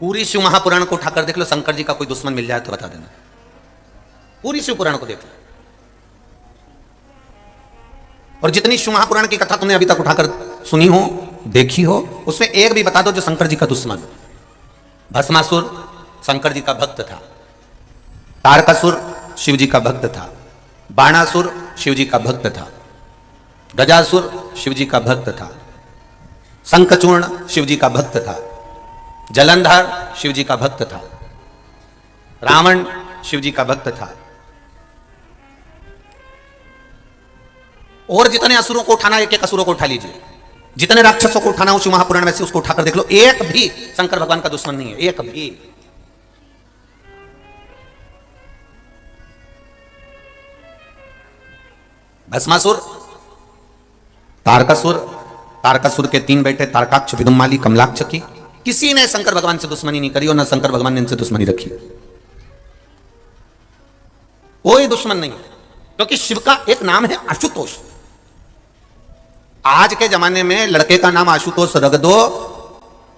पूरी शिव महापुराण को उठाकर देख लो, शंकर जी का कोई दुश्मन मिल जाए तो बता देना। पूरी शिव पुराण को देख लो, और जितनी शिव महापुराण की कथा तुमने अभी तक उठाकर सुनी हो, देखी हो, उसमें एक भी बता दो जो शंकर जी का दुश्मन। भस्मासुर शंकर जी का भक्त था, तारकासुर शिव जी का भक्त था, बाणासुर शिव जी का भक्त था, गजासुर शिव जी का भक्त था, शंखचूर्ण शिव जी का भक्त था, जलंधर शिव जी का भक्त था, रावण शिव जी का भक्त था। और जितने असुरों को उठाना, एक एक असुरों को उठा लीजिए, जितने राक्षसों को उठाना हो शिव महापुराण में से उसको उठाकर देख लो, एक भी शंकर भगवान का दुश्मन नहीं है, एक भी। भस्मासुर, तारकासुर, तारकासुर के 3 बेटे तारकाक्ष, विदुम्माली, कमलाक्ष की किसी ने शंकर भगवान से दुश्मनी नहीं करी और न शंकर भगवान ने इनसे दुश्मनी रखी। कोई दुश्मन नहीं है, क्योंकि शिव का एक नाम है आशुतोष। आज के जमाने में लड़के का नाम आशुतोष रख दो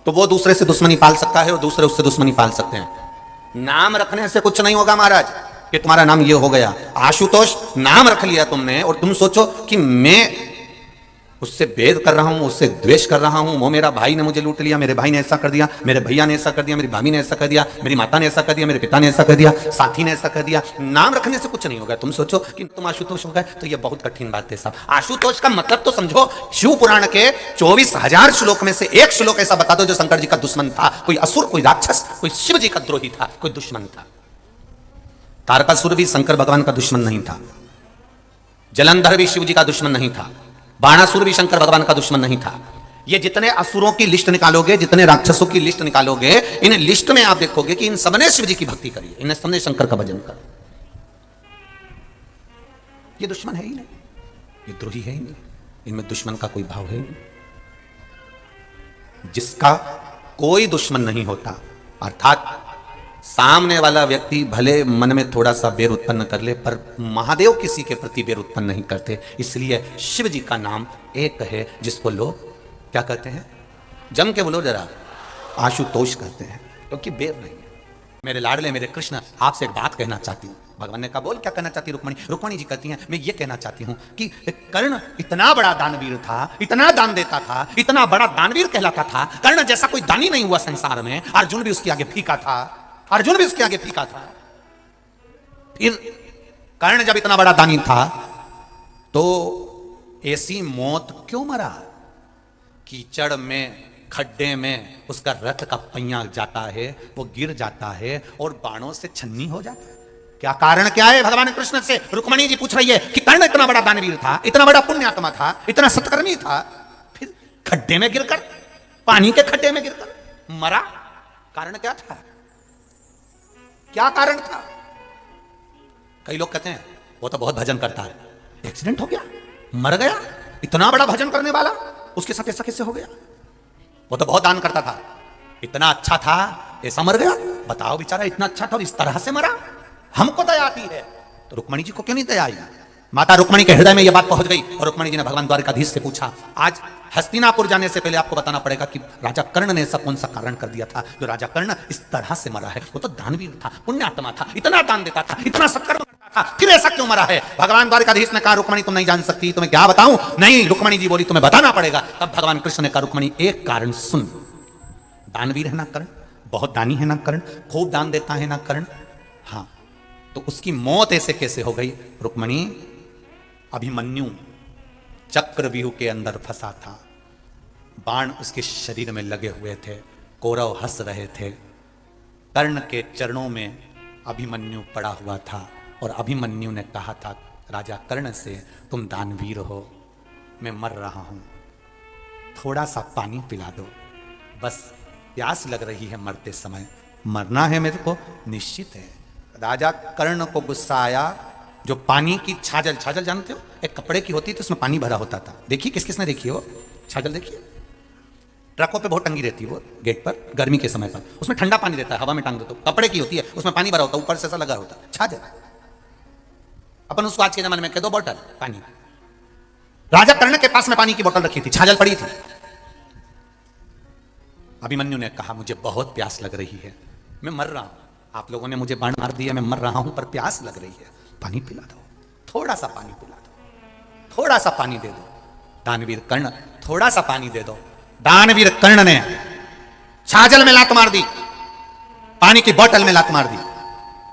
तो वो दूसरे से दुश्मनी पाल सकता है और दूसरे उससे दुश्मनी पाल सकते हैं। नाम रखने से कुछ नहीं होगा महाराज कि तुम्हारा नाम ये हो गया। आशुतोष नाम रख लिया तुमने और तुम सोचो कि मैं उससे भेद कर रहा हूं, उससे द्वेष कर रहा हूं, वो मेरा भाई ने मुझे लूट लिया, मेरे भाई ने ऐसा कर दिया, मेरे भैया ने ऐसा कर दिया, मेरी भाभी ने ऐसा कर दिया, मेरी माता ने ऐसा कर दिया, मेरे पिता ने ऐसा कर दिया, साथी ने ऐसा कर दिया। नाम रखने से कुछ नहीं होगा। तुम सोचो कि तुम आशुतोष हो गए तो ये बहुत कठिन बात है साहब। आशुतोष का मतलब तो समझो। शिव पुराण के 24,000 श्लोक में से एक श्लोक ऐसा बता दो जो शंकर जी का दुश्मन था। कोई असुर, कोई राक्षस, कोई शिव जी का द्रोही था, कोई दुश्मन था। तारकासुर भी शंकर भगवान का दुश्मन नहीं था, जलंधर भी शिव जी का दुश्मन नहीं था, बाणासुर भी शंकर भगवान का दुश्मन नहीं था। ये जितने असुरों की लिस्ट निकालोगे, जितने राक्षसों की लिस्ट निकालोगे, इन लिस्ट में आप देखोगे कि इन सबने शिव जी की भक्ति करी है, इन सबने शंकर का भजन करा। ये दुश्मन है ही नहीं, ये द्रोही है ही नहीं, इनमें दुश्मन का कोई भाव है ही नहीं। जिसका कोई दुश्मन नहीं होता, अर्थात सामने वाला व्यक्ति भले मन में थोड़ा सा बैर उत्पन्न कर ले पर महादेव किसी के प्रति बैर उत्पन्न नहीं करते। इसलिए शिव जी का नाम एक है जिसको लोग क्या कहते हैं, जम के बोलो जरा, आशुतोष कहते हैं, क्योंकि बैर नहीं है। मेरे लाडले, मेरे कृष्ण, आपसे एक बात कहना चाहती हूँ। भगवान ने कहा बोल, क्या कहना चाहती रुक्मणी? रुक्मणी जी कहती हैं मैं ये कहना चाहती हूँ कि कर्ण इतना बड़ा दानवीर था, इतना दान देता था, इतना बड़ा दानवीर कहलाता था। कर्ण जैसा कोई दानी नहीं हुआ संसार में। अर्जुन भी उसके आगे फीका था, अर्जुन भी उसके आगे फीका था। फिर कर्ण जब इतना बड़ा दानी था तो ऐसी मौत क्यों मरा? कीचड़ में, खड्डे में उसका रथ का पहिया जाता है, वो गिर जाता है और बाणों से छन्नी हो जाता है। क्या कारण क्या है? भगवान कृष्ण से रुक्मणी जी पूछ रही है कि कर्ण इतना बड़ा दानवीर था, इतना बड़ा पुण्यात्मा था, इतना सत्कर्मी था, फिर खड्डे में गिरकर, पानी के खड्डे में गिरकर मरा। कारण क्या था? क्या कारण था? कई लोग कहते हैं वो तो बहुत भजन करता है, एक्सीडेंट हो गया, मर गया। इतना बड़ा भजन करने वाला, उसके साथ ऐसा कैसे हो गया? वो तो बहुत दान करता था, इतना अच्छा था, ऐसा मर गया। बताओ बेचारा इतना अच्छा था और इस तरह से मरा। हमको दया आती है तो रुक्मणी जी को क्यों नहीं दया आई? माता रुक्मणी के हृदय में यह बात पहुंच गई और रुक्मणी जी ने भगवान द्वारकाधीश से पूछा। आज हस्तिनापुर जाने से पहले आपको बताना पड़ेगा कि राजा कर्ण ने ऐसा कौन सा कारण कर दिया था जो राजा कर्ण इस तरह से मरा है। वो तो दानवीर था, पुण्यात्मा था, इतना दान देता था, इतना सत्कर्म करता था, फिर ऐसा क्यों मरा है? भगवान द्वारकाधीश ने कहा रुक्मणी तुम नहीं जान सकती, तुम्हें क्या बताऊं? नहीं, रुक्मणी जी बोली तुम्हें बताना पड़ेगा। तब भगवान कृष्ण ने कहा रुक्मणी एक कारण सुन। दानवीर है ना कर्ण, बहुत दानी है ना कर्ण, खूब दान देता है ना कर्ण, हाँ, तो उसकी मौत ऐसे कैसे हो गई? रुक्मणी, अभिमन्यु चक्रव्यूह के अंदर फंसा था, बाण उसके शरीर में लगे हुए थे, कौरव हंस रहे थे, कर्ण के चरणों में अभिमन्यु पड़ा हुआ था और अभिमन्यु ने कहा था राजा कर्ण से तुम दानवीर हो, मैं मर रहा हूं, थोड़ा सा पानी पिला दो, बस प्यास लग रही है, मरते समय मरना है मेरे को, निश्चित है। राजा कर्ण को गुस्सा आया। जो पानी की छाजल, छाजल जानते हो, एक कपड़े की होती थी, उसमें पानी भरा होता था। देखिए किस किसने देखी है वो छाजल? देखिए ट्रकों पे बहुत टंगी रहती है वो गेट पर, गर्मी के समय पर, उसमें ठंडा पानी रहता है, हवा में टांग दो तो कपड़े की होती है, उसमें पानी भरा होता है, ऊपर से ऐसा लगा होता है छाजल। अपन उसको आज के जमाने में कह दो बोतल पानी। राजा कर्ण के पास में पानी की बोतल रखी थी, छाजल पड़ी थी। अभिमन्यु ने कहा मुझे बहुत प्यास लग रही है, मैं मर रहा हूं, आप लोगों ने मुझे बाण मार दिया, मैं मर रहा हूं, पर प्यास लग रही है, पानी पिला दो, थोड़ा सा पानी पिला दो, थोड़ा सा पानी दे दो। दानवीर कर्ण, थोड़ा सा पानी दे दो। दानवीर कर्ण ने छाजल में लात मार दी, पानी की बोतल में लात मार दी,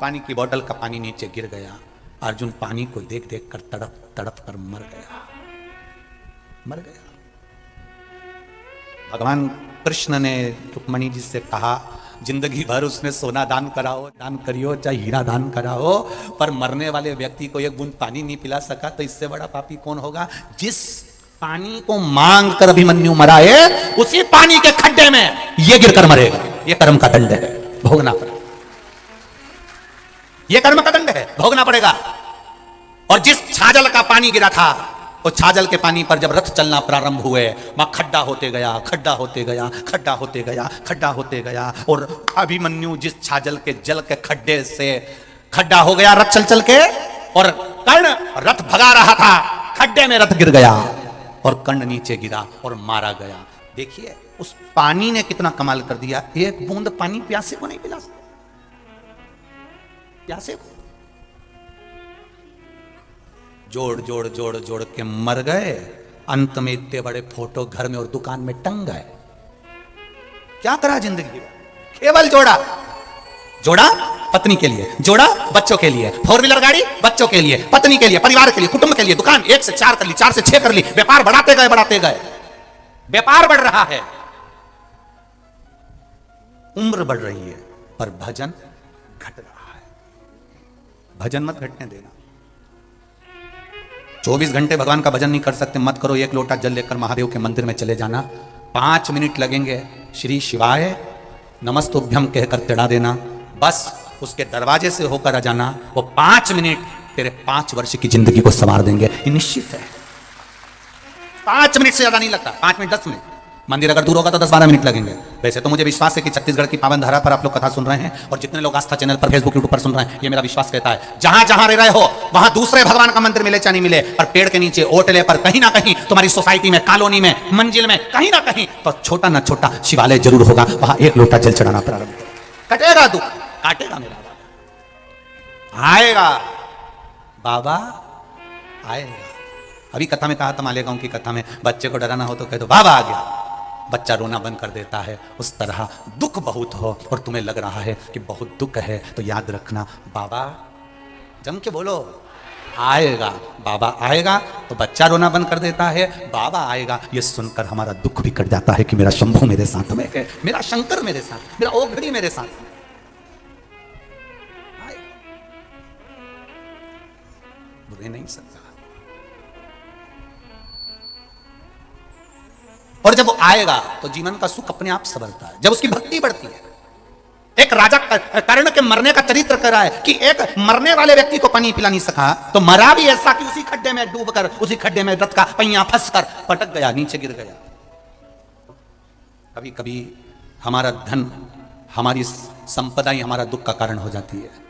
पानी की बोतल का पानी नीचे गिर गया। अर्जुन पानी को देख देख कर तड़प तड़प कर मर गया, मर गया। भगवान कृष्ण ने रुक्मणी जी से कहा, जिंदगी भर उसने सोना दान कराओ, दान करियो, चाहे हीरा दान कराओ, पर मरने वाले व्यक्ति को एक बूंद पानी नहीं पिला सका, तो इससे बड़ा पापी कौन होगा? जिस पानी को मांग कर अभिमन्यु मराए, उसी पानी के खड्डे में ये गिरकर मरेगा। ये कर्म का दंड है, भोगना पड़ेगा। ये कर्म का दंड है, भोगना पड़ेगा। और जिस छाजल का पानी गिरा था, वो छाजल के पानी पर जब रथ चलना प्रारंभ हुए, वहां खड्डा होते गया, खड्डा होते गया, खड्डा होते गया, खड्डा होते गया, और अभिमन्यु जिस छाजल के जल के खड्डे से खड्डा हो गया रथ चल चल के, और कर्ण रथ भगा रहा था, खड्डे में रथ गिर गया और कर्ण नीचे गिरा और मारा गया। देखिए उस पानी ने कितना कमाल कर दिया, एक बूंद पानी प्यासे को नहीं पिला सकता, प्यासे को जोड़ जोड़ जोड़ जोड़ के मर गए। अंत में इतने बड़े फोटो घर में और दुकान में टंग गए। क्या करा जिंदगी में? केवल जोड़ा, जोड़ा पत्नी के लिए, जोड़ा बच्चों के लिए, 4 व्हीलर गाड़ी बच्चों के लिए, पत्नी के लिए, परिवार के लिए, कुटुंब के लिए, दुकान 1 से 4 कर ली, 4 से 6 कर ली, व्यापार बढ़ाते गए, बढ़ाते गए, व्यापार बढ़ रहा है, उम्र बढ़ रही है, पर भजन घट रहा है। भजन मत घटने देना। 24 घंटे भगवान का भजन नहीं कर सकते, मत करो। 1 लोटा जल लेकर महादेव के मंदिर में चले जाना, 5 मिनट लगेंगे, श्री शिवाय नमस्तुभ्यम कहकर चढ़ा देना, बस उसके दरवाजे से होकर आ जाना। वो 5 मिनट तेरे 5 वर्ष की जिंदगी को संवार देंगे, ये निश्चित है। 5 मिनट से ज्यादा नहीं लगता, 5 मिनट 10 मिनट। मंदिर अगर दूर होगा तो 10-12 मिनट लगेंगे। वैसे तो मुझे विश्वास है कि छत्तीसगढ़ की पावन धारा पर आप लोग कथा सुन रहे हैं, और जितने लोग आस्था चैनल पर, फेसबुक, यूट्यूब पर सुन रहे हैं, ये मेरा विश्वास कहता है, जहां जहां रह रहे हो वहां दूसरे भगवान का मंदिर मिले चाहे नहीं मिले, पर पेड़ के नीचे, ओटले पर, कहीं ना कहीं तुम्हारी सोसाइटी में, कॉलोनी में, मंजिल में, कहीं ना कहीं तो छोटा ना छोटा शिवालय जरूर होगा। वहां 1 लोटा जल चढ़ाना प्रारंभ करो। कटेगा दुख, काटेगा मेरा बाबा, आएगा बाबा आएगा। अभी कथा में कहा था, मालेगांव की कथा में, बच्चे को डराना हो तो कह दो बाबा आ गया, बच्चा रोना बंद कर देता है। उस तरह दुख बहुत हो और तुम्हें लग रहा है कि बहुत दुख है, तो याद रखना बाबा, जम के बोलो, आएगा बाबा आएगा। तो बच्चा रोना बंद कर देता है, बाबा आएगा, ये सुनकर हमारा दुख भी कट जाता है कि मेरा शंभू मेरे साथ में है, मेरा शंकर मेरे साथ, मेरा ओघड़ी मेरे साथ में। बुरे नहीं सकता। और जब वो आएगा तो जीवन का सुख अपने आप संवरता है, जब उसकी भक्ति बढ़ती है। एक राजा कर्ण के मरने का चरित्र कर रहा है कि एक मरने वाले व्यक्ति को पानी पिला नहीं सका, तो मरा भी ऐसा कि उसी खड्डे में डूबकर, उसी खड्डे में रथ का पहिया फंसकर पटक गया, नीचे गिर गया। कभी कभी हमारा धन, हमारी संपदा ही हमारा दुख का कारण हो जाती है।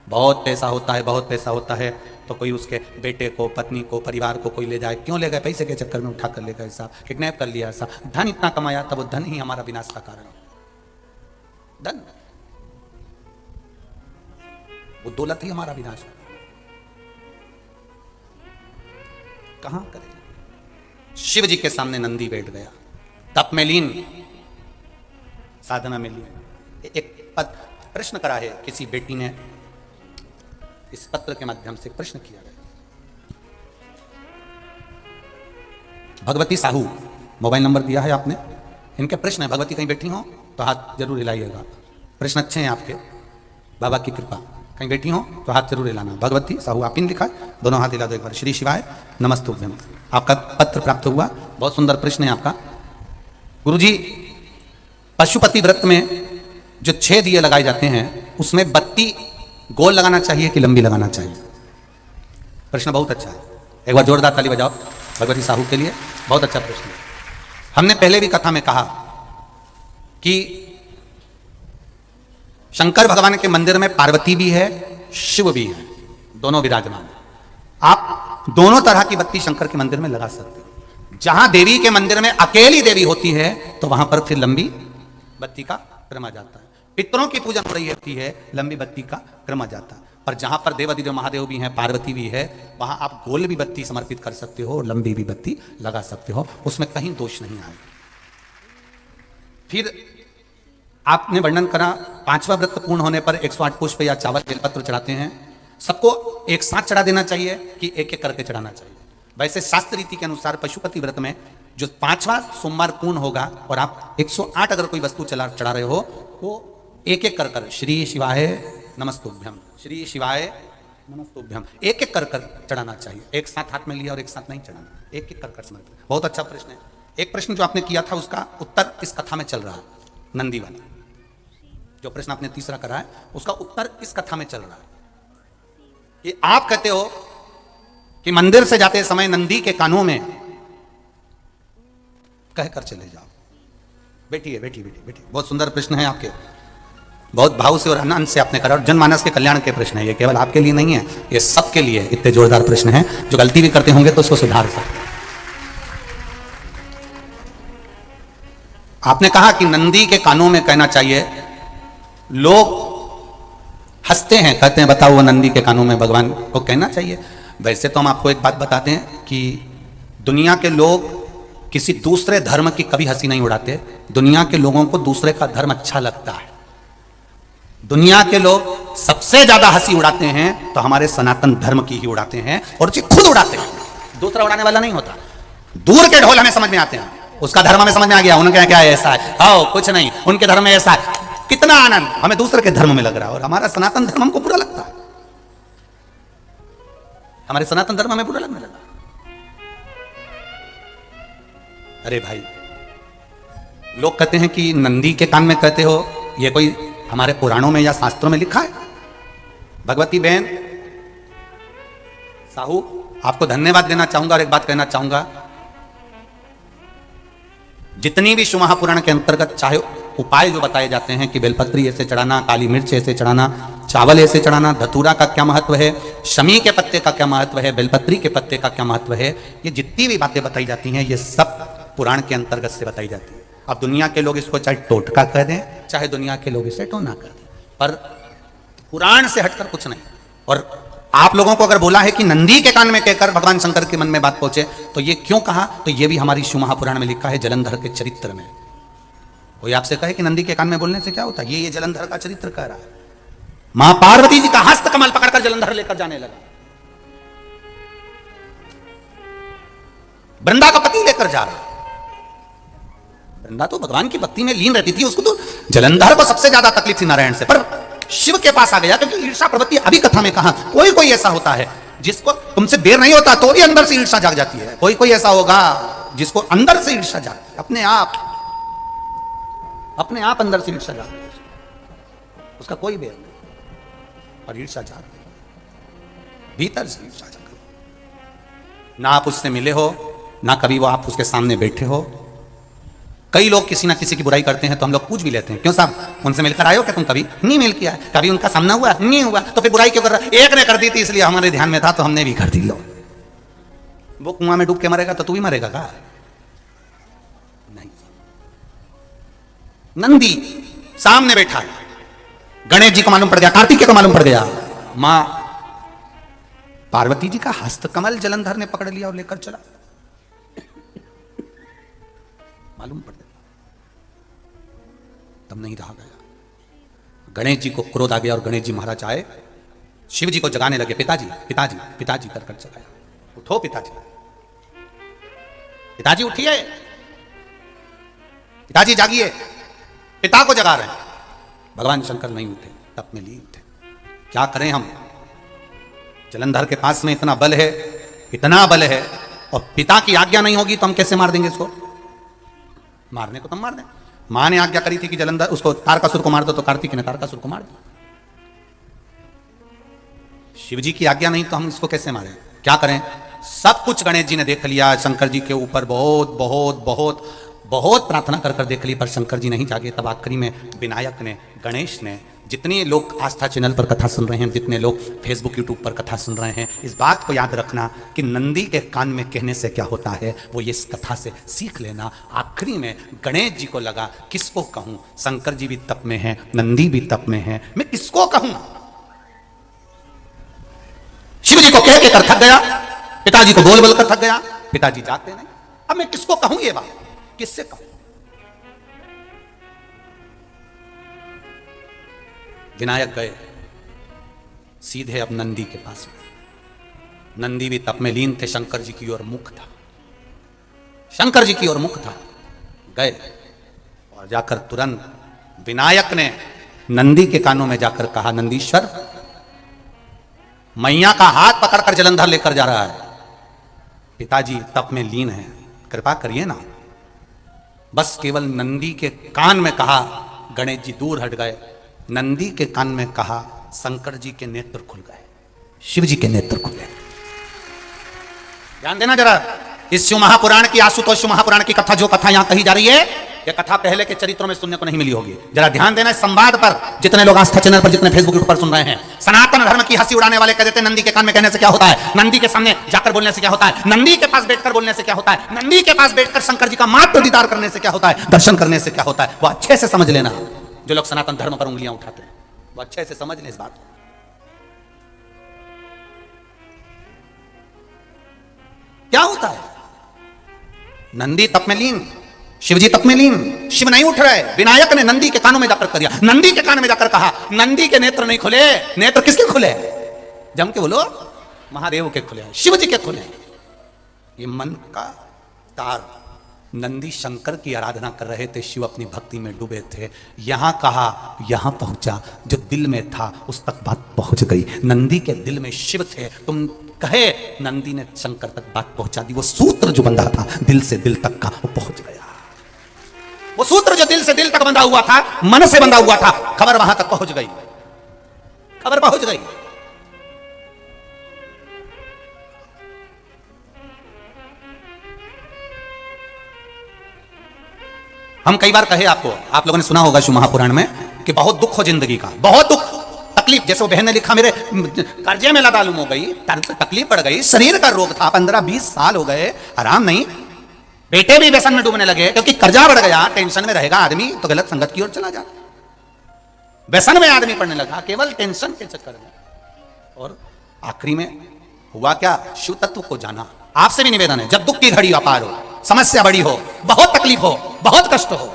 बहुत पैसा होता है, बहुत पैसा होता है, तो कोई उसके बेटे को, पत्नी को, परिवार को कोई ले जाए, क्यों ले गए? पैसे के चक्कर में उठा कर ले गए, ऐसा किडनैप कर लिया, ऐसा। धन इतना कमाया था, वो धन ही हमारा विनाश का कारण है। धन, वो दौलत ही हमारा विनाश है। कहां करें? शिव जी के सामने नंदी बैठ गया, तप में लीन, साधना में लीन। एक प्रश्न करा है किसी बेटी ने, इस पत्र के माध्यम से प्रश्न किया गया। भगवती साहू, मोबाइल नंबर दिया है आपने, इनके प्रश्न है। भगवती कहीं बैठी हो तो हाथ जरूर हिलाइएगा। प्रश्न अच्छे हैं आपके, बाबा की कृपा। कहीं बैठी हो तो हाथ जरूर हिलाना। भगवती साहू आप इन लिखा है, दोनों हाथ हिला दो एक बार। श्री शिवाय नमस्तुभ्यम। आपका पत्र प्राप्त हुआ, बहुत सुंदर प्रश्न है आपका। गुरुजी, पशुपति व्रत में जो 6 दिए लगाए जाते हैं, उसमें बत्ती गोल लगाना चाहिए कि लंबी लगाना चाहिए? प्रश्न बहुत अच्छा है, एक बार जोरदार ताली बजाओ भगवती साहू के लिए, बहुत अच्छा प्रश्न है। हमने पहले भी कथा में कहा कि शंकर भगवान के मंदिर में पार्वती भी है, शिव भी है, दोनों विराजमान है। आप दोनों तरह की बत्ती शंकर के मंदिर में लगा सकते हो। जहां देवी के मंदिर में अकेली देवी होती है तो वहां पर फिर लंबी बत्ती का क्रम आ जाता है। पितरों की पूजन हो रही होती है, लंबी बत्ती का क्रम आ जाता है। पर जहां पर देवाधिदेव महादेव भी हैं, पार्वती भी है, वहां आप गोल भी बत्ती समर्पित कर सकते हो, लंबी भी बत्ती लगा सकते हो, उसमें कहीं दोष नहीं आएगा। फिर आपने वर्णन करा 5वां व्रत पूर्ण होने पर 108 पुष्प या चावल बेलपत्र चढ़ाते हैं। सबको एक साथ चढ़ा देना चाहिए कि एक एक करके चढ़ाना चाहिए? वैसे शास्त्र रीति के अनुसार पशुपति व्रत में जो 5वां सोमवार पूर्ण होगा और आप 108 अगर कोई वस्तु चढ़ा रहे हो तो एक एक कर श्री शिवाय नमस्तुभ्यम, श्री शिवाय नमस्तुभ्यम एक एक कर चढ़ाना चाहिए। एक साथ हाथ में लिया और एक साथ नहीं चढ़ाना, एक एक कर समर्पित। बहुत अच्छा प्रश्न है। एक प्रश्न जो आपने किया था उसका उत्तर इस कथा में चल रहा है, नंदी वाला जो प्रश्न आपने तीसरा करा है उसका उत्तर इस कथा में चल रहा है। ये आप कहते हो कि मंदिर से जाते समय नंदी के कानों में कहकर चले जाओ। बैठिए बैठिए बैठिए बैठिए। बहुत सुंदर प्रश्न है आपके, बहुत भाव से और आनंद से आपने करा और जनमानस के कल्याण के प्रश्न है। ये केवल आपके लिए नहीं है, ये सबके लिए इतने जोरदार प्रश्न है। जो गलती भी करते होंगे तो उसको सुधार सकते। आपने कहा कि नंदी के कानों में कहना चाहिए। लोग हंसते हैं, कहते हैं बताओ वो नंदी के कानों में भगवान को कहना चाहिए। वैसे तो हम आपको एक बात बताते हैं कि दुनिया के लोग किसी दूसरे धर्म की कभी हंसी नहीं उड़ाते। दुनिया के लोगों को दूसरे का धर्म अच्छा लगता है। दुनिया के लोग सबसे ज्यादा हंसी उड़ाते हैं तो हमारे सनातन धर्म की ही उड़ाते हैं और उसे खुद उड़ाते हैं, दूसरा उड़ाने वाला नहीं होता। दूर के ढोल हमें समझ में आते हैं, उसका धर्म हमें समझ में आ गया, उनका क्या ऐसा है, आओ कुछ नहीं, उनके धर्म में ऐसा है। कितना आनंद हमें दूसरे के धर्म में लग रहा है और हमारा सनातन धर्म हमको बुरा लगता है। हमारे सनातन धर्म हमें बुरा लगने लगा। अरे भाई, लोग कहते हैं कि नंदी के कान में कहते हो, ये कोई हमारे पुराणों में या शास्त्रों में लिखा है? भगवती बहन साहू, आपको धन्यवाद देना चाहूंगा और एक बात कहना चाहूंगा। जितनी भी शिव महापुराण के अंतर्गत चाहे उपाय जो बताए जाते हैं कि बेलपत्री ऐसे चढ़ाना, काली मिर्च ऐसे चढ़ाना, चावल ऐसे चढ़ाना, धतूरा का क्या महत्व है, शमी के पत्ते का क्या महत्व है, बेलपत्री के पत्ते का क्या महत्व है, ये जितनी भी बातें बताई जाती हैं ये सब पुराण के अंतर्गत से बताई जाती है। अब दुनिया के लोग इसको चाहे टोटका कह दें, चाहे दुनिया के लोग इसे टोना कह दें, पर पुराण से हटकर कुछ नहीं। और आप लोगों को अगर बोला है कि नंदी के कान में कहकर भगवान शंकर के मन में बात पहुंचे तो ये क्यों कहा, तो ये भी हमारी शिव महापुराण में लिखा है, जलंधर के चरित्र में। कोई आपसे कहे कि नंदी के कान में बोलने से क्या होता है, ये जलंधर का चरित्र कह रहा है। मां पार्वती जी का हस्त कमल पकड़कर जलंधर लेकर जाने लगा, वृंदा का पति लेकर जा रहा। वृंदा तो भगवान की भक्ति में लीन रहती थी, उसको तो जलंधर को सबसे ज्यादा तकलीफ थी नारायण से, पर शिव के पास आ गया क्योंकि ईर्षा प्रवृत्ति अभी कथा में कहा। कोई कोई ऐसा होता है जिसको तुमसे बेर नहीं होता तो भी अंदर से ईर्षा जाग जाती है। कोई कोई ऐसा होगा जिसको अंदर से ईर्षा जागती है, अपने आप अंदर से ईर्षा जागती है, उसका कोई बेर नहीं और ईर्षा जाग भीतर से ईर्षा जाग। ना आप उससे मिले हो, ना कभी वो आप उसके सामने बैठे हो। कई लोग किसी ना किसी की बुराई करते हैं तो हम लोग पूछ भी लेते हैं, क्यों साहब उनसे मिलकर आए हो क्या तुम? कभी नहीं मिल किया, कभी उनका सामना हुआ नहीं हुआ, तो फिर बुराई क्यों कर रहा? एक ने कर दी थी इसलिए हमारे ध्यान में था तो हमने भी कर दी। लो, वो कुआं में डूब के मरेगा तो तू भी मरेगा का? नहीं। नंदी सामने बैठा है, गणेश जी को मालूम पड़ गया, कार्तिकेय को मालूम पड़ गया, मां पार्वती जी का हस्त कमल जलंधर ने पकड़ लिया और लेकर चला, मालूम पड़ गया। तब नहीं रहा गया। गणेश जी को क्रोध आ गया और गणेश जी महाराज आए, शिव जी को जगाने लगे। पिताजी पिताजी पिताजी कर जगाया, उठो पिताजी, पिताजी उठिए, पिताजी जागिए, पिता को जगा रहे हैं। भगवान शंकर नहीं उठे, तप में लीन थे। क्या करें हम, जलंधर के पास में इतना बल है, इतना बल है, और पिता की आज्ञा नहीं होगी तो हम कैसे मार देंगे इसको? मारने को तो मार दें। मां ने आज्ञा करी थी कि जलंधर उसको तारकासुर को मार दो, तो कार्तिक ने तारकासुर को मार दिया। शिव जी की आज्ञा नहीं तो हम इसको कैसे मारें? क्या करें? सब कुछ गणेश जी ने देख लिया, शंकर जी के ऊपर बहुत बहुत बहुत बहुत प्रार्थना कर देख ली, पर शंकर जी नहीं जागे। तब आखिरी में विनायक ने, गणेश ने जितने लोग आस्था चैनल पर कथा सुन रहे हैं, जितने लोग फेसबुक यूट्यूब पर कथा सुन रहे हैं, इस बात को याद रखना कि नंदी के कान में कहने से क्या होता है वो ये इस कथा से सीख लेना। आखिरी में गणेश जी को लगा किसको कहूं, शंकर जी भी तप में हैं, नंदी भी तप में हैं, मैं किसको कहूं। शिव जी को कह के कर थक गया, पिताजी को बोल बोल कर थक गया, पिताजी जाते नहीं, अब मैं किसको कहूं ये बात, किससे कहूं। विनायक गए सीधे अब नंदी के पास में। नंदी भी तप में लीन थे, शंकर जी की ओर मुख था, शंकर जी की ओर मुख था। गए और जाकर तुरंत विनायक ने नंदी के कानों में जाकर कहा, नंदीश्वर मैया का हाथ पकड़कर जलंधर लेकर जा रहा है, पिताजी तप में लीन है, कृपा करिए ना। बस केवल नंदी के कान में कहा, गणेश जी दूर हट गए। नंदी के कान में कहा, शंकर जी के नेत्र खुल गए, शिव जी के नेत्र खुले। ध्यान देना जरा, इस शिव महापुराण की, आशुतोष शिव महापुराण की कथा, जो कथा यहां कही जा रही है, यह कथा पहले के चरित्रों में सुनने को नहीं मिली होगी। जरा ध्यान देना इस संवाद पर, जितने लोग आस्था चैनल पर, जितने फेसबुक यूट्यूब पर सुन रहे हैं। सनातन धर्म की हंसी उड़ाने वाले कह देते हैं नंदी के कान में कहने से क्या होता है, नंदी के सामने जाकर बोलने से क्या होता है, नंदी के पास बैठकर बोलने से क्या होता है, नंदी के पास बैठकर शंकर जी का मात्र दीदार करने से क्या होता है, दर्शन करने से क्या होता है। वो अच्छे से समझ लेना, जो लोग सनातन धर्म पर उंगलियां उठाते हैं वो अच्छे से समझ लें इस बात को। क्या होता है, नंदी तप में लीन, शिवजी तप में लीन, शिव नहीं उठ रहे। विनायक ने नंदी के कानों में जाकर दिया, नंदी के कान में जाकर कहा, नंदी के नेत्र नहीं खुले। नेत्र किसके खुले, जम के बोलो, महादेव के खुले, शिव जी के खुले। ये मन का तार, नंदी शंकर की आराधना कर रहे थे, शिव अपनी भक्ति में डूबे थे। यहां कहा, यहां पहुंचा, जो दिल में था उस तक बात पहुंच गई। नंदी के दिल में शिव थे, तुम कहे, नंदी ने शंकर तक बात पहुंचा दी। वो सूत्र जो बंधा था दिल से दिल तक का, वो पहुंच गया। वो सूत्र जो दिल से दिल तक बंधा हुआ था, मन से बंधा हुआ था, खबर वहां तक पहुंच गई, खबर पहुंच गई। हम कई बार कहे आपको, आप लोगों ने सुना होगा शिव महापुराण में कि बहुत दुख हो जिंदगी का, बहुत दुख, तकलीफ। जैसे वो बहन ने लिखा, मेरे कर्जे में लदालूम हो गई, तकलीफ पड़ गई, शरीर का रोग था, 15-20 साल हो गए, आराम नहीं, बेटे भी व्यसन में डूबने लगे, क्योंकि कर्जा बढ़ गया। टेंशन में रहेगा आदमी तो गलत संगत की ओर चला जाता, व्यसन में आदमी पड़ने लगा केवल टेंशन के चक्कर में। और आखिरी में हुआ क्या, शिव तत्व को जाना। आपसे भी निवेदन है, जब दुख की घड़ी अपार हो, समस्या बड़ी हो, बहुत तकलीफ हो, बहुत कष्ट हो,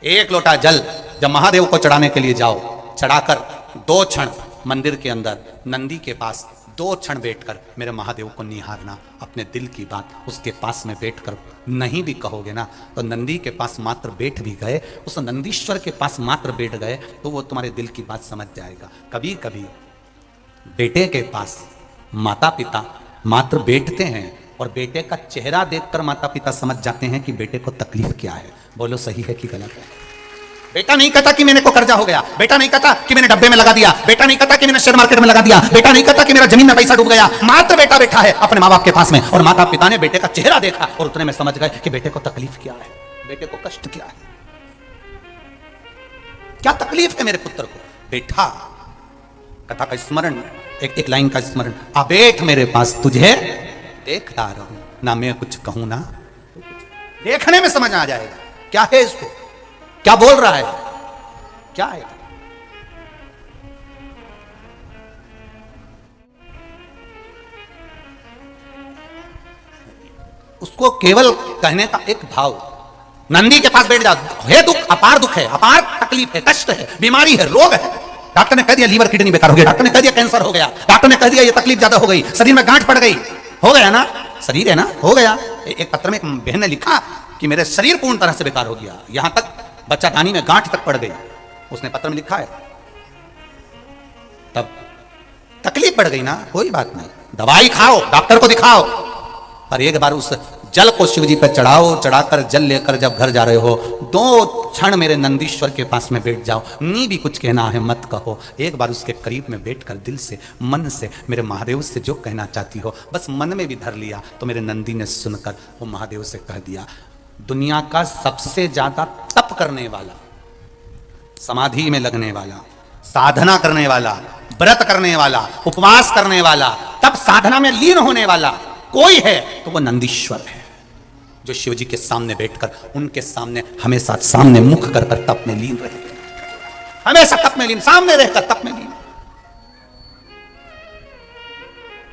एक लोटा जल जब महादेव को चढ़ाने के लिए जाओ, चढ़ाकर 2 क्षण मंदिर के अंदर नंदी के पास 2 क्षण बैठकर मेरे महादेव को निहारना, अपने दिल की बात उसके पास में बैठकर नहीं भी कहोगे ना, तो नंदी के पास मात्र बैठ भी गए, उस नंदीश्वर के पास मात्र बैठ गए, तो वो तुम्हारे दिल की बात समझ जाएगा। कभी कभी बेटे के पास माता पिता मात्र बैठते हैं और बेटे का चेहरा देखकर माता पिता समझ जाते हैं कि बेटे को तकलीफ क्या है। बोलो सही है कि गलत है। बेटा नहीं कहता कि मेरे को कर्जा हो गया, बेटा नहीं कहता कि मैंने डब्बे में लगा दिया, बेटा नहीं कहता कि मैंने शेयर मार्केट में लगा दिया, बेटा नहीं कहता कि मेरा जमीन में पैसा डूब गया। मात्र बेटा बैठा है अपने माँ बाप के पास में, और माता पिता ने बेटे का चेहरा देखा और उतने में समझ गए कि बेटे को तकलीफ क्या है, बेटे को कष्ट क्या है, क्या तकलीफ है मेरे पुत्र को। बेटा, कथा का स्मरण, एक लाइन का स्मरण, आ बैठ मेरे पास, तुझे देखता रहूं, ना मैं कुछ कहूं ना, देखने में समझ आ जाएगा क्या है इसको, क्या बोल रहा है, क्या है। उसको केवल कहने का एक भाव, नंदी के पास बैठ जा, है दुख, अपार दुख है, अपार तकलीफ है, कष्ट है, बीमारी है, रोग है। डॉक्टर ने कह दिया लीवर किडनी बेकार हो गया, डॉक्टर ने कह दिया कैंसर हो गया, डॉक्टर ने कह दिया ये तकलीफ ज्यादा हो गई, शरीर में गांठ पड़ गई, हो गया ना, शरीर है ना, हो गया। एक पत्र में एक बहन ने लिखा कि मेरे शरीर पूर्ण तरह से बेकार हो गया, यहां तक बच्चादानी में गांठ तक पड़ गई, उसने पत्र में लिखा है। तब तकलीफ बढ़ गई ना, कोई बात नहीं, दवाई खाओ, डॉक्टर को दिखाओ, पर एक बार उस जल को शिव जी पर चढ़ाओ, चढ़ाकर जल लेकर जब घर जा रहे हो, 2 क्षण मेरे नंदीश्वर के पास में बैठ जाओ, नी भी कुछ कहना है मत कहो, एक बार उसके करीब में बैठकर दिल से, मन से मेरे महादेव से जो कहना चाहती हो, बस मन में भी धर लिया, तो मेरे नंदी ने सुनकर वो महादेव से कह दिया। दुनिया का सबसे ज्यादा तप करने वाला, समाधि में लगने वाला, साधना करने वाला, व्रत करने वाला, उपवास करने वाला, तब साधना में लीन होने वाला कोई है तो वो नंदीश्वर है, जो शिव जी के सामने बैठकर उनके सामने हमेशा सामने मुख कर तप में लीन रहे, हमेशा तप में लीन, सामने रहकर तप में लीन।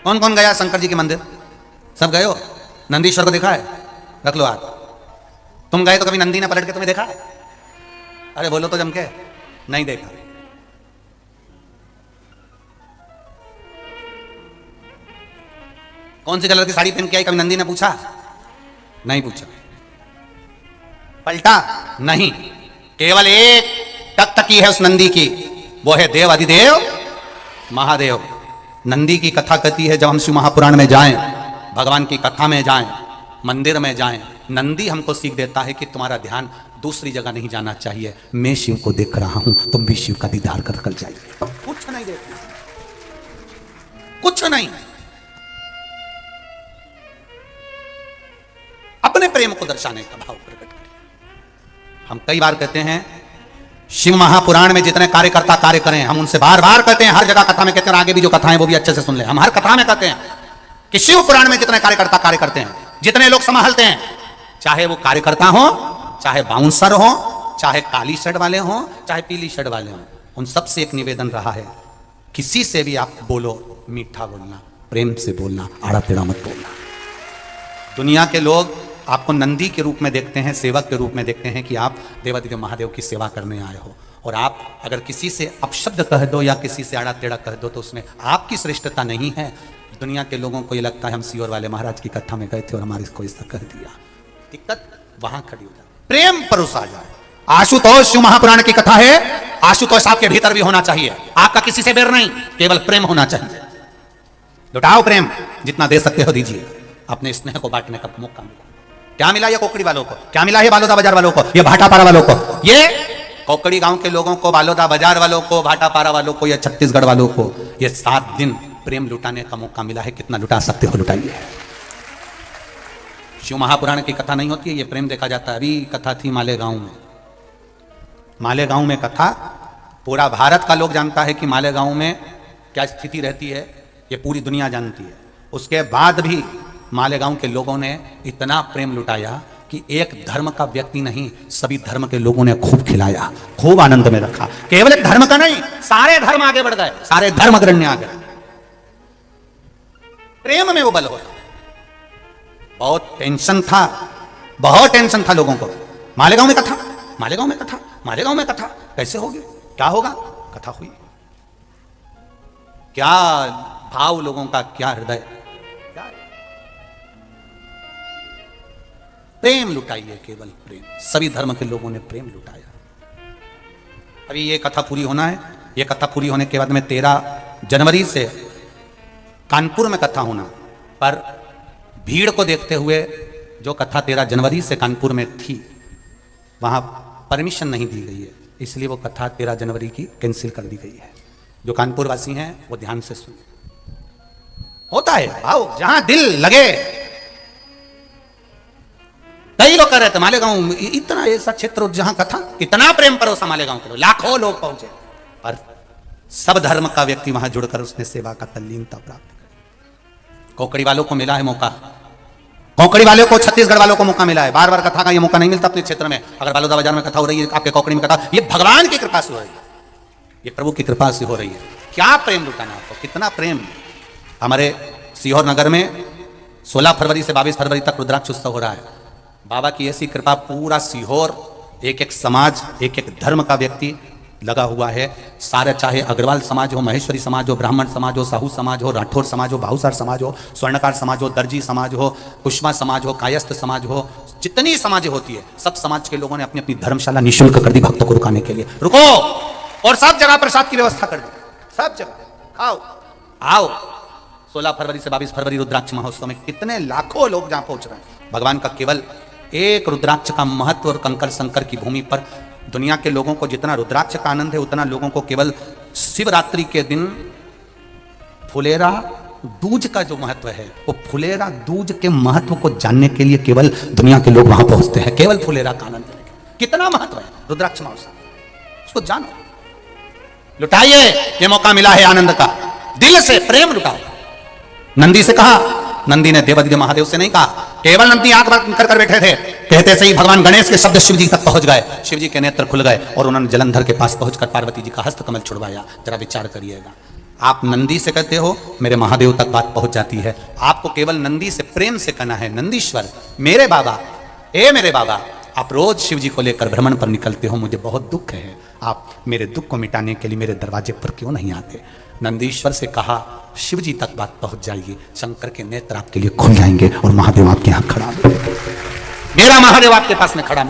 कौन कौन गया शंकर जी के मंदिर? सब गए हो? नंदीश्वर को देखा है? रख लो हाथ। तुम गए तो कभी नंदी ने पलट के तुम्हें देखा? अरे बोलो तो जम के। नहीं देखा। कौन सी कलर की साड़ी पहन के आई, कभी नंदी ने पूछा? नहीं पूछा। पलटा? नहीं। केवल एक टकटकी है उस नंदी की, वो है देव अधिदेव महादेव। नंदी की कथा कहती है, जब हम शिव महापुराण में जाएं, भगवान की कथा में जाएं, मंदिर में जाएं, नंदी हमको सीख देता है कि तुम्हारा ध्यान दूसरी जगह नहीं जाना चाहिए, मैं शिव को देख रहा हूं, तुम भी शिव का दीदार कर कर जाइए। कुछ नहीं देखना, कुछ नहीं, अपने प्रेम को दर्शाने का भाव प्रकट करें। हम कई बार कहते हैं शिव महापुराण में जितने कार्यकर्ता कार्य करें, हम उनसे बार बार कहते हैं, हर जगह कथा में कहते हैं, आगे भी जो कथाएं वो भी अच्छे से सुन ले। हम हर कथा में कहते हैं कि शिव पुराण में जितने कार्यकर्ता कार्य करते हैं, जितने लोग संभालते हैं, चाहे वो कार्यकर्ता हो, चाहे बाउंसर हो, चाहे काली शर्ट वाले हो, चाहे पीली शर्ट वाले हो, उन सबसे एक निवेदन रहा है, किसी से भी आप बोलो, मीठा बोलना, प्रेम से बोलना, आड़ा टेढ़ा मत बोलना। दुनिया के लोग आपको नंदी के रूप में देखते हैं, सेवक के रूप में देखते हैं कि आप देवाधिदेव महादेव की सेवा करने आए हो, और आप अगर किसी से अपशब्द कह दो या किसी से आड़ा टेढ़ा कह दो तो उसमें आपकी श्रेष्ठता नहीं है। दुनिया के लोगों को ये लगता है हम सीहोर वाले महाराज की कथा में गए थे और हमारे को ऐसा कह दिया। दिक्कत वहां खड़ी हो जाए, प्रेम परोसा जाए। आशुतोष शिव महापुराण की कथा है, आशुतोष आपके भीतर भी होना चाहिए, आपका किसी से बैर नहीं, केवल प्रेम होना चाहिए। लुटाओ प्रेम, जितना दे सकते हो दीजिए। अपने स्नेह को बांटने का मौका मिला। क्या मिला ये कोकड़ी वालों को? क्या मिला ये बालोदा बाजार वालों को? ये भाटापारा वालों को? ये कोकड़ी गांव के लोगों को, बालोदा बाजार वालों को, भाटापारा वालों को, या छत्तीसगढ़ वालों को ये 7 दिन प्रेम लुटाने का मौका मिला है। कितना लुटा सकते हो लुटाइए। शिव महापुराण की कथा नहीं होती है, ये प्रेम देखा जाता है। अभी कथा थी मालेगांव में, मालेगांव में कथा, पूरा भारत का लोग जानता है कि मालेगांव में क्या स्थिति रहती है, ये पूरी दुनिया जानती है। उसके बाद भी मालेगांव के लोगों ने इतना प्रेम लुटाया कि एक धर्म का व्यक्ति नहीं, सभी धर्म के लोगों ने खूब खिलाया, खूब आनंद में रखा। केवल एक धर्म का नहीं, सारे धर्म आगे बढ़ गए, सारे धर्म अग्रण्य आ गए। प्रेम में वो बल होता। बहुत टेंशन था, बहुत टेंशन था लोगों को। मालेगांव में कथा, मालेगांव में कथा, मालेगांव में कथा, कैसे होगी, क्या होगा? कथा हुई। क्या भाव लोगों का, क्या हृदय, प्रेम लुटाइए, केवल प्रेम। सभी धर्म के लोगों ने प्रेम लुटाया। अभी ये कथा पूरी होना है, ये कथा पूरी होने के बाद में 13 जनवरी से कानपुर में कथा होना, पर भीड़ को देखते हुए जो कथा 13 जनवरी से कानपुर में थी, वहां परमिशन नहीं दी गई है, इसलिए वो कथा 13 जनवरी की कैंसिल कर दी गई है। जो कानपुर वासी हैं वो ध्यान से सुनिए। होता है भाव, जहां दिल लगे। कई लोग कह रहे थे मालेगांव इतना ऐसा क्षेत्र जहां कथा, इतना प्रेम परोसा मालेगांव के लोग, लाखों लोग पहुंचे, पर सब धर्म का व्यक्ति वहां जुड़कर उसने सेवा का तल्लीनता प्राप्त करी। कोकड़ी वालों को मिला है मौका, कोकड़ी वालों को, छत्तीसगढ़ वालों को मौका मिला है। बार बार कथा का ये मौका नहीं मिलता अपने क्षेत्र में। अगर बालोदा बाजार में कथा हो रही है, आपके कोकड़ी में कथा, ये भगवान की कृपा से हो रही है, ये प्रभु की कृपा से हो रही है। क्या प्रेम लुटाना आपको, कितना प्रेम। हमारे सीहोर नगर में 16 फरवरी से 22 फरवरी तक रुद्राक्ष उत्सव हो रहा है। बाबा की ऐसी कृपा, पूरा सीहोर, एक एक समाज, एक एक धर्म का व्यक्ति लगा हुआ है। सारे, चाहे अग्रवाल समाज हो, महेश्वरी समाज हो, ब्राह्मण समाज हो, साहू समाज हो, राठौर समाज हो, भाऊसार समाज हो, स्वर्णकार समाज हो, दर्जी समाज हो, कुशवा समाज हो, कायस्थ समाज हो, जितनी समाज होती है, सब समाज के लोगों ने अपनी अपनी धर्मशाला निःशुल्क कर दी भक्तों को रुकाने के लिए। रुको, और सब जगह प्रसाद की व्यवस्था कर दी, सब जगह। आओ आओ, 16 फरवरी से 22 फरवरी रुद्राक्ष महोत्सव में कितने लाखों लोग जहां पहुंच रहे हैं। भगवान का केवल एक रुद्राक्ष का महत्व, और कंकर शंकर की भूमि पर दुनिया के लोगों को जितना रुद्राक्ष का आनंद है, उतना लोगों को केवल शिवरात्रि के दिन फुलेरा दूज का जो महत्व है, वो फुलेरा दूज के महत्व को जानने के लिए केवल दुनिया के लोग वहां पहुंचते हैं, केवल फुलेरा का आनंद लेने। कितना महत्व है रुद्राक्ष महोत्सव, उसको जानो। लुटाइए, ये मौका मिला है आनंद का, दिल से प्रेम लुटाओ। नंदी से कहा, नंदी ने देवादिदेव महादेव से नहीं कहा, केवल नंदी आंख बंद कर बैठे थे। कहते से ही भगवान गणेश के शब्द शिव जी तक पहुंच गए। शिव जी के नेत्र खुल गए और उन्होंने जलंधर के पास पहुंचकर पार्वती जी का हस्त कमल छुड़वाया। जरा विचार करिएगा, आप नंदी से कहते हो, मेरे महादेव तक बात पहुंच जाती है। आपको केवल नंदी से प्रेम से कहना है, नंदीश्वर मेरे बाबा, ए मेरे बाबा, आप रोज शिव जी को लेकर भ्रमण पर निकलते हो, मुझे बहुत दुख है, आप मेरे दुख को मिटाने के लिए मेरे दरवाजे पर क्यों नहीं आते। नंदीश्वर से कहा, शिव जी तक बात पहुंच जाएगी, शंकर के नेत्र आपके लिए खुल जाएंगे और महादेव आपके यहां खड़ा, मेरा महादेव आपके पास में खड़ा